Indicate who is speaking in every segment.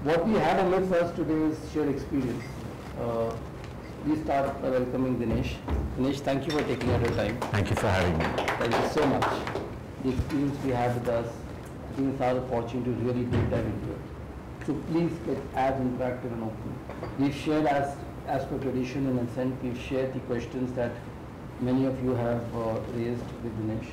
Speaker 1: What we have amidst us today is shared experience. We start by welcoming Dinesh. Dinesh, thank you for taking out your time.
Speaker 2: Thank you for having me.
Speaker 1: Thank you so much. The experience we have with us, I think it's our opportunity to really deep dive into it. So please get as interactive and open. We've shared as per tradition and ASCENT, we've shared the questions that many of you have raised with Dinesh.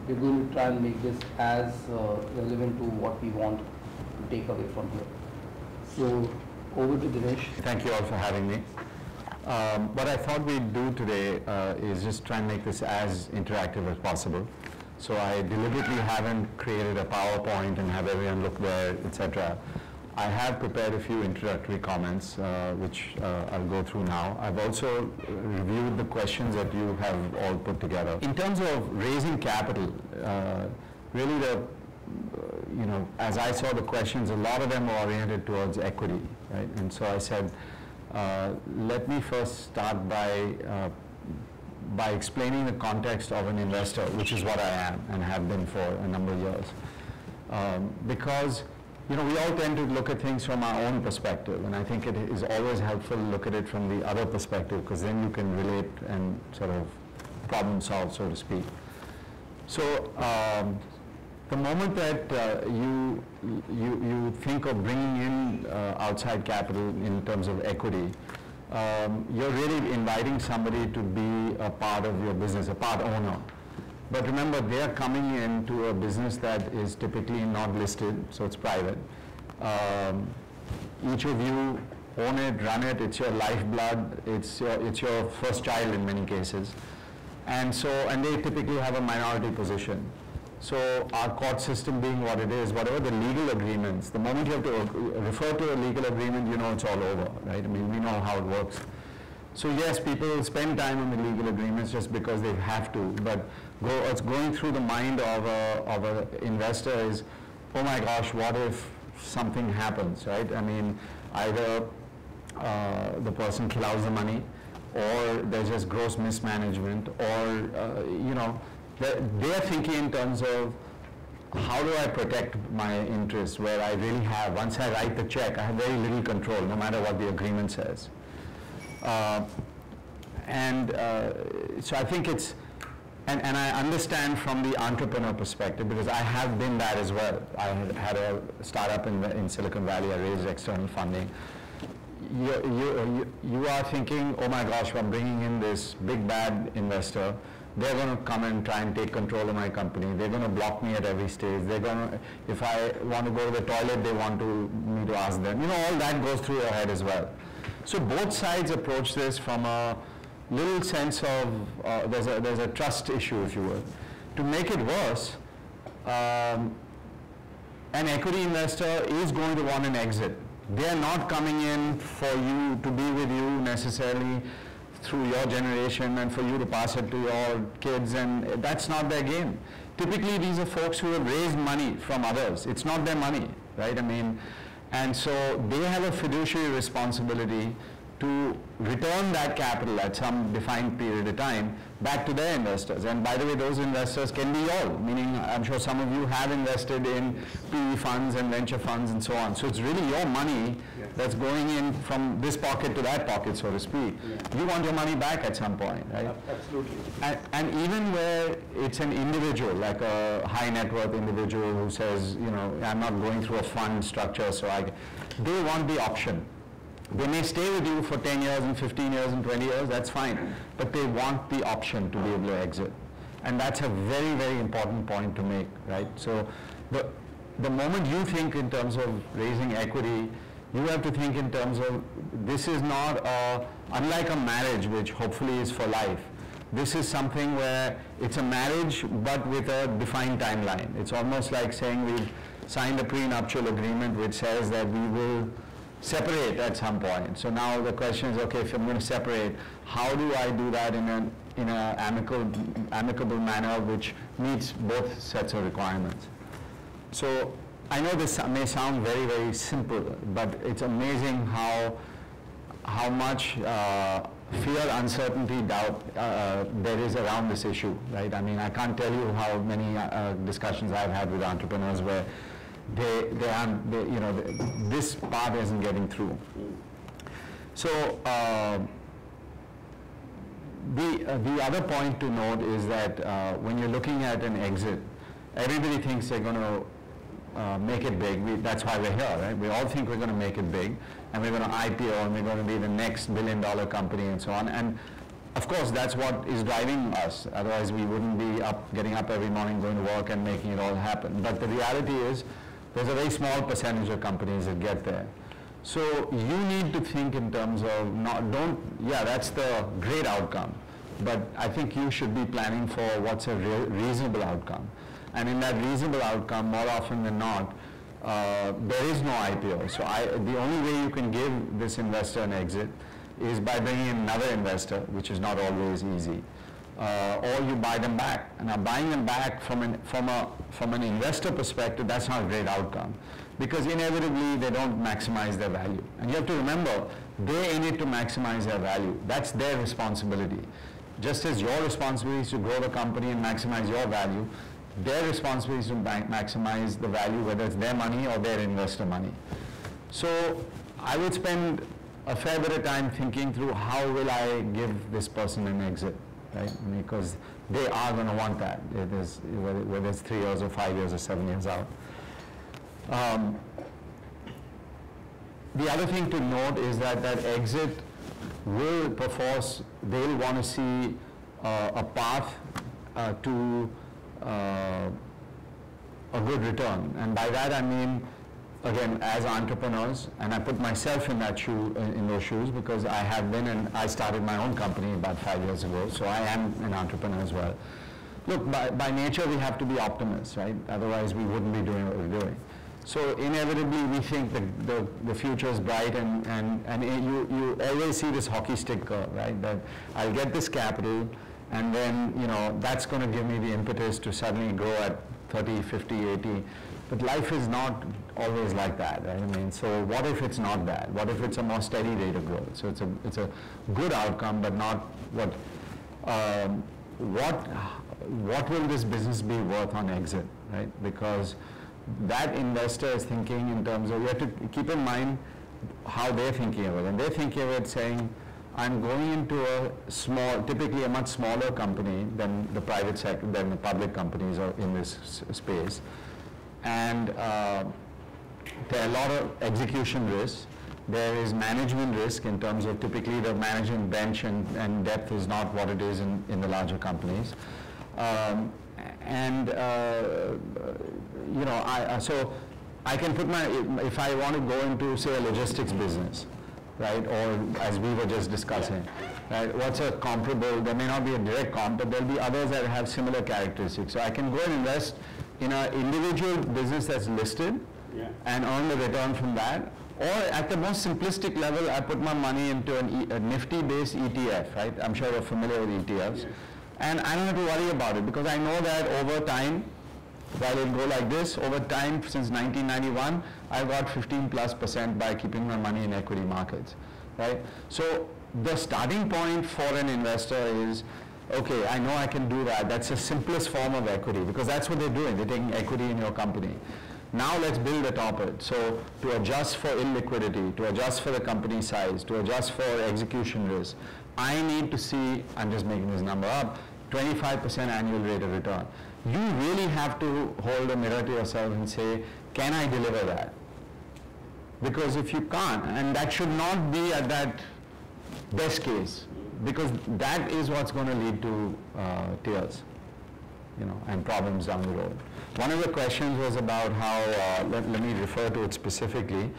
Speaker 1: We're going to try and make this as relevant to what we want to take away from here. So over to Dinesh.
Speaker 2: Thank you all for having me. What I thought we'd do today is just try and make this as interactive as possible. So I deliberately haven't created a PowerPoint and have everyone look there, etc. I have prepared a few introductory comments, which I'll go through now. I've also reviewed the questions that you have all put together. In terms of raising capital, really as I saw the questions, a lot of them were oriented towards equity, right? And so I said, let me first start by explaining the context of an investor, which is what I am and have been for a number of years. Because we all tend to look at things from our own perspective, and I think it is always helpful to look at it from the other perspective, because then you can relate and sort of problem solve, so to speak. So the moment that you think of bringing in outside capital in terms of equity, you're really inviting somebody to be a part of your business, a part owner. But remember, they are coming into a business that is typically not listed, so it's private. Each of you own it, run it, it's your lifeblood, it's your first child in many cases. And they typically have a minority position. So our court system being what it is, whatever the legal agreements, the moment you have to refer to a legal agreement, it's all over, right? I mean, we know how it works. So yes, people spend time on the legal agreements just because they have to, but what's going through the mind of an investor is, oh my gosh, what if something happens, right? I mean, either the person kills the money, or there's just gross mismanagement, or they're thinking in terms of, how do I protect my interests, where I really have, once I write the check, I have very little control, no matter what the agreement says. So I think it's, and I understand from the entrepreneur perspective, because I have been that as well. I had a startup in Silicon Valley, I raised external funding. You are thinking, oh my gosh, I'm bringing in this big bad investor. They're going to come and try and take control of my company. They're going to block me at every stage. They're going to, if I want to go to the toilet, they want me to ask them. All that goes through your head as well. So both sides approach this from a little sense of, there's a trust issue, if you will. To make it worse, an equity investor is going to want an exit. They're not coming in for you to be with you necessarily through your generation and for you to pass it to your kids, and that's not their game. Typically, these are folks who have raised money from others. It's not their money, right? I mean, and so they have a fiduciary responsibility to return that capital at some defined period of time back to their investors. And by the way, those investors can be all, meaning I'm sure some of you have invested in PE funds and venture funds and so on. So it's really your money that's going in from this pocket to that pocket, so to speak. You want your money back at some point, right?
Speaker 1: Absolutely.
Speaker 2: And even where it's an individual, like a high net worth individual who says, I'm not going through a fund structure, so they want the option. They may stay with you for 10 years and 15 years and 20 years, that's fine. But they want the option to be able to exit. And that's a very, very important point to make, right? So the moment you think in terms of raising equity, you have to think in terms of, this is not unlike a marriage, which hopefully is for life. This is something where it's a marriage, but with a defined timeline. It's almost like saying we've signed a prenuptial agreement which says that we will separate at some point. So now the question is, okay, if I'm going to separate, how do I do that in an amicable manner which meets both sets of requirements? So I know this may sound very, very simple, but it's amazing how much fear, uncertainty, doubt there is around this issue, right? I mean, I can't tell you how many discussions I've had with entrepreneurs where this part isn't getting through. So the other point to note is that when you're looking at an exit, everybody thinks they're going to make it big. That's why we're here, right? We all think we're going to make it big, and we're going to IPO, and we're going to be the next billion-dollar company, and so on. And of course, that's what is driving us. Otherwise, we wouldn't be getting up every morning, going to work, and making it all happen. But the reality is, there's a very small percentage of companies that get there. So you need to think in terms of that's the great outcome, but I think you should be planning for what's a reasonable outcome. And in that reasonable outcome, more often than not, there is no IPO. So the only way you can give this investor an exit is by bringing in another investor, which is not always easy, or you buy them back. And now buying them back from an investor perspective, that's not a great outcome, because inevitably they don't maximize their value. And you have to remember, they need to maximize their value. That's their responsibility. Just as your responsibility is to grow the company and maximize your value, their responsibility is to maximize the value, whether it's their money or their investor money. So I would spend a fair bit of time thinking through how will I give this person an exit, right? Because they are going to want that, whether it's 3 years or 5 years or 7 years out. The other thing to note is that exit will perforce, they'll want to see a path to a good return. And by that I mean, again, as entrepreneurs, and I put myself in those shoes, because I have been, and I started my own company about 5 years ago, so I am an entrepreneur as well. Look, by nature we have to be optimists, right? Otherwise we wouldn't be doing what we're doing. So inevitably we think the future is bright, and you always see this hockey stick curve, right? That I'll get this capital, and then that's going to give me the impetus to suddenly grow at 30, 50, 80. But life is not always like that, right? I mean, so what if it's not that? What if it's a more steady rate of growth? So it's a good outcome, but not what will this business be worth on exit, right? Because that investor is thinking in terms of, you have to keep in mind how they're thinking of it. And they're thinking of it saying, I'm going into typically a much smaller company than the private sector, than the public companies are in this space. And there are a lot of execution risks. There is management risk in terms of typically the management bench and depth is not what it is in the larger companies. So I can put if I want to go into, say, a logistics business, right, or as we were just discussing, right, what's a comparable, there may not be a direct comp, but there'll be others that have similar characteristics. So I can go and invest in an individual business that's listed and earn the return from that. Or at the most simplistic level, I put my money into a Nifty-based ETF, right? I'm sure you're familiar with ETFs. Yes. And I don't have to worry about it, because I know that over time, while it'll go like this, over time since 1991, I got 15+% by keeping my money in equity markets, right? So the starting point for an investor is, okay, I know I can do that. That's the simplest form of equity, because that's what they're doing. They're taking equity in your company. Now let's build atop it. So to adjust for illiquidity, to adjust for the company size, to adjust for execution risk, I need to see, I'm just making this number up, 25% annual rate of return. You really have to hold a mirror to yourself and say, can I deliver that? Because if you can't, and that should not be at that best case, because that is what's going to lead to tears, and problems down the road. One of the questions was about how, let me refer to it specifically.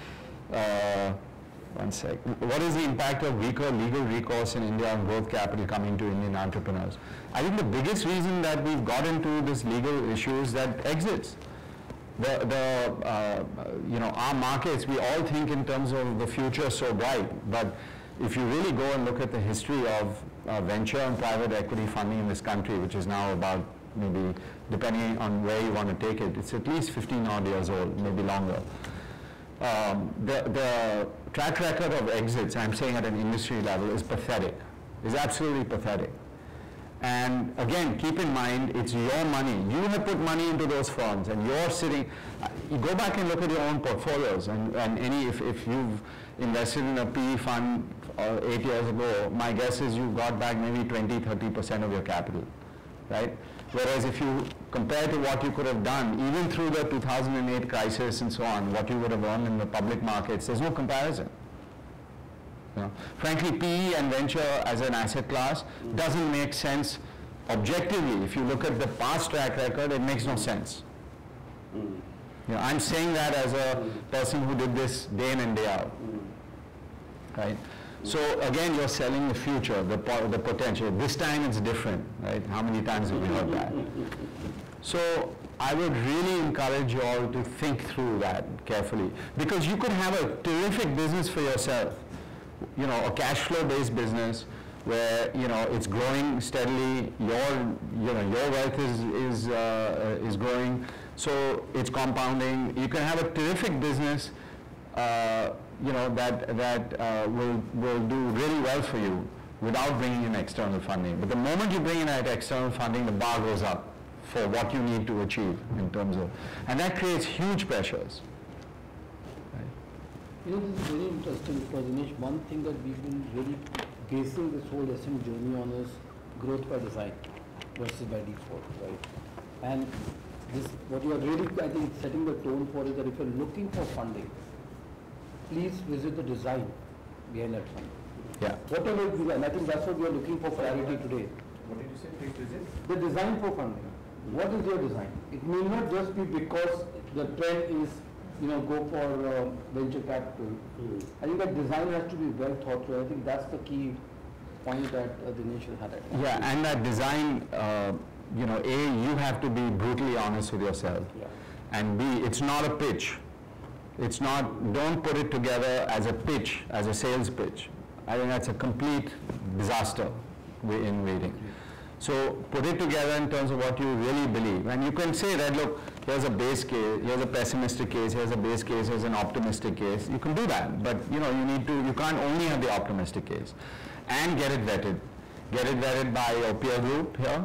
Speaker 2: One sec. What is the impact of weaker legal recourse in India on growth capital coming to Indian entrepreneurs? I think the biggest reason that we've got into this legal issue is that exits. Our markets, we all think in terms of the future so bright, but if you really go and look at the history of venture and private equity funding in this country, which is now about maybe, depending on where you want to take it, it's at least 15 odd years old, maybe longer. The track record of exits, I'm saying at an industry level, is pathetic, is absolutely pathetic. And again, keep in mind, it's your money. You have put money into those firms, and you're sitting, you go back and look at your own portfolios, and if you've invested in a PE fund 8 years ago, my guess is you got back maybe 20-30% of your capital, right? Whereas if you compare to what you could have done, even through the 2008 crisis and so on, what you would have earned in the public markets, there's no comparison. You know? Frankly, PE and venture as an asset class doesn't make sense objectively. If you look at the past track record, it makes no sense. You know, I'm saying that as a person who did this day in and day out, right? So again, you're selling the future, the potential. This time it's different, right? How many times have we heard that? So I would really encourage you all to think through that carefully, because you could have a terrific business for yourself, you know, a cash flow based business where, you know, it's growing steadily, your wealth is growing, so it's compounding. You can have a terrific business, you know, that will do really well for you without bringing in external funding. But the moment you bring in that external funding, the bar goes up for what you need to achieve in terms of, and that creates huge pressures. Right?
Speaker 1: You know, this is very interesting because Dinesh, one thing that we've been really basing this whole ASCENT journey on is growth by design versus by default, right? And this, what you are really, I think, setting the tone for is that if you're looking for funding, please visit the design behind that funding.
Speaker 2: Yeah.
Speaker 1: Whatever it is, and I think that's what we are looking for clarity today.
Speaker 3: What did you say? Please visit?
Speaker 1: The design for funding. What is your design? It may not just be because the trend is, you know, go for venture capital. I think that design has to be well thought through. I think that's the key point that Dinesh has highlighted.
Speaker 2: Yeah, and that design, you know, A, you have to be brutally honest with yourself.
Speaker 1: Yeah.
Speaker 2: And B, it's not a pitch. It's not, don't put it together as a pitch, as a sales pitch. I think that's a complete disaster in waiting. So put it together in terms of what you really believe. And you can say that, look, here's a base case, here's a pessimistic case, here's a base case, here's an optimistic case. You can do that, but you know, you can't only have the optimistic case. And get it vetted. Get it vetted by your peer group here.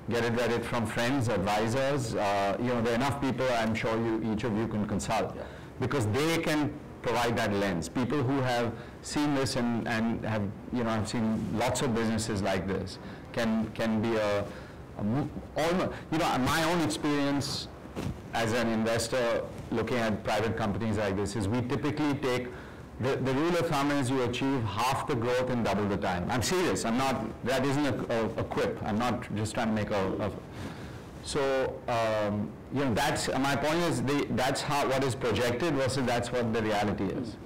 Speaker 2: Get it vetted from friends, advisors. You know, there are enough people, I'm sure each of you can consult. Because they can provide that lens. People who have seen this and have, you know, I've seen lots of businesses like this, can be almost, you know, my own experience as an investor looking at private companies like this is we typically take, the rule of thumb is you achieve half the growth in double the time. I'm serious, I'm not, that isn't a quip, I'm not just trying to make so, you know, that's, my point is that's what is projected versus that's what the reality is.